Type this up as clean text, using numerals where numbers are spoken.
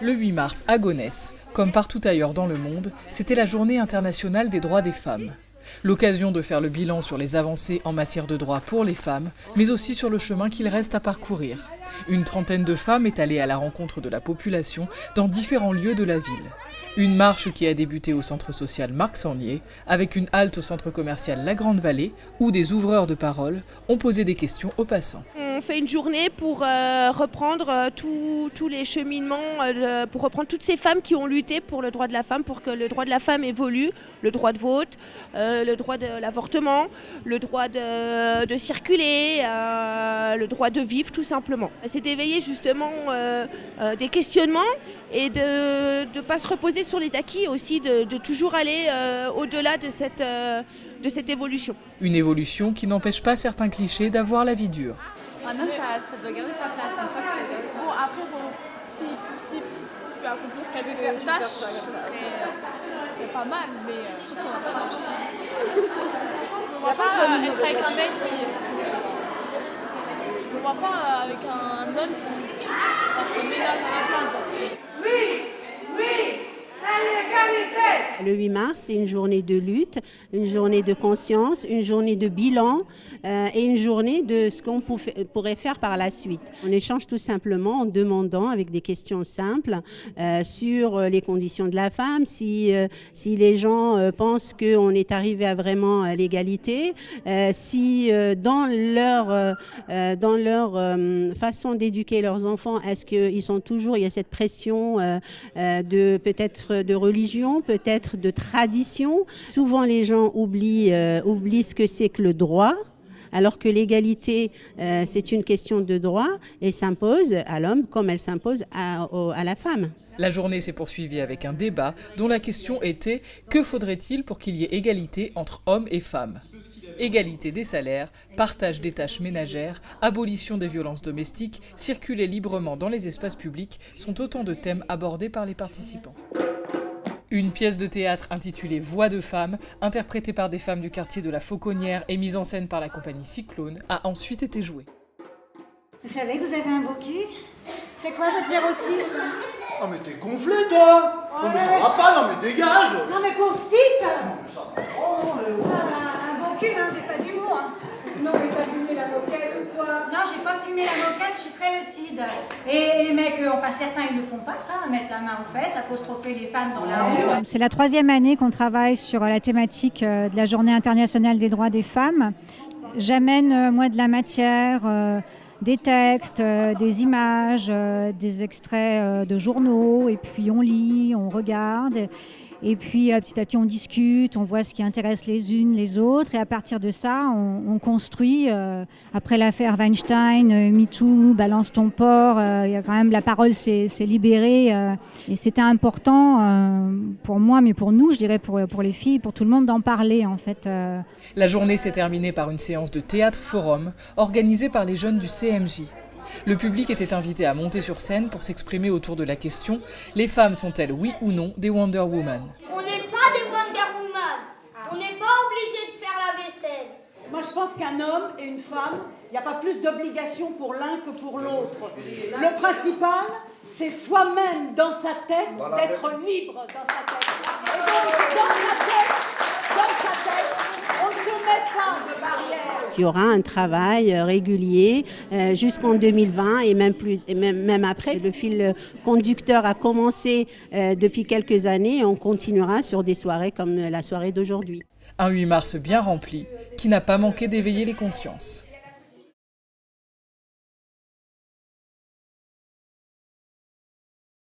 Le 8 mars, à Gonesse, comme partout ailleurs dans le monde, c'était la journée internationale des droits des femmes. L'occasion de faire le bilan sur les avancées en matière de droits pour les femmes, mais aussi sur le chemin qu'il reste à parcourir. Une trentaine de femmes est allée à la rencontre de la population dans différents lieux de la ville. Une marche qui a débuté au centre social Marc Sangnier, avec une halte au centre commercial La Grande Vallée, où des ouvreurs de parole ont posé des questions aux passants. On fait une journée pour reprendre tous les cheminements, pour reprendre toutes ces femmes qui ont lutté pour le droit de la femme, pour que le droit de la femme évolue, le droit de vote, le droit de l'avortement, le droit de circuler, le droit de vivre tout simplement. C'est d'éveiller justement des questionnements et de ne pas se reposer sur les acquis aussi, de toujours aller au-delà de cette évolution. Une évolution qui n'empêche pas certains clichés d'avoir la vie dure. Un homme, ça doit garder sa place. Une femme, ça doit garder sa place. Bon, après, si tu peux accomplir quelques tâches, ce serait pas mal, mais je trouve qu'on n'a pas le temps. Je ne vois pas être avec un mec qui... Je ne me vois pas avec un homme qui fasse le ménage à la place. Le 8 mars, c'est une journée de lutte, une journée de conscience, une journée de bilan et une journée de ce qu'on pourrait faire par la suite. On échange tout simplement en demandant avec des questions simples sur les conditions de la femme, si les gens pensent qu'on est arrivé à vraiment l'égalité, si dans leur façon d'éduquer leurs enfants, est-ce qu'ils sont toujours, il y a cette pression de peut-être de religion, peut-être de tradition. Souvent, les gens oublient ce que c'est que le droit, alors que l'égalité, c'est une question de droit et s'impose à l'homme comme elle s'impose à la femme. La journée s'est poursuivie avec un débat dont la question était « Que faudrait-il pour qu'il y ait égalité entre hommes et femmes ?» Égalité des salaires, partage des tâches ménagères, abolition des violences domestiques, circuler librement dans les espaces publics sont autant de thèmes abordés par les participants. Une pièce de théâtre intitulée Voix de femmes, interprétée par des femmes du quartier de la Fauconnière et mise en scène par la compagnie Cyclone, a ensuite été jouée. Vous savez que vous avez un beau cul? C'est quoi votre 06? Non mais t'es gonflé toi! Non mais ça va pas, non mais dégage! Non mais pauvre petite! Non mais ça va pas, Un beau cul, hein, mais pas d'humour. Hein. Non mais t'as fumé la moquette ou quoi? Non, j'ai pas fumé la moquette, je suis très lucide. Et les mecs, enfin certains ils le font pas ça, mettre la main aux fesses, apostropher les femmes dans la rue. C'est la 3e année qu'on travaille sur la thématique de la Journée internationale des droits des femmes. J'amène moi de la matière, des textes, des images, des extraits de journaux, et puis on lit, on regarde. Et puis petit à petit on discute, on voit ce qui intéresse les unes, les autres, et à partir de ça on construit. Après l'affaire Weinstein, MeToo, Balance ton porc, il y a quand même la parole s'est libérée, et c'était important pour moi, mais pour nous, je dirais pour les filles, pour tout le monde d'en parler en fait. La journée s'est terminée par une séance de théâtre forum organisée par les jeunes du CMJ. Le public était invité à monter sur scène pour s'exprimer autour de la question « Les femmes sont-elles, oui ou non, des Wonder Woman ?» On n'est pas des Wonder Woman. On n'est pas obligé de faire la vaisselle. Moi, je pense qu'un homme et une femme, il n'y a pas plus d'obligations pour l'un que pour l'autre. Le principal, c'est soi-même dans sa tête, d'être libre dans sa tête. Et donc, dans sa tête, on ne se met pas de barrière. Il y aura un travail régulier jusqu'en 2020 et même après. Le fil conducteur a commencé depuis quelques années et on continuera sur des soirées comme la soirée d'aujourd'hui. Un 8 mars bien rempli qui n'a pas manqué d'éveiller les consciences.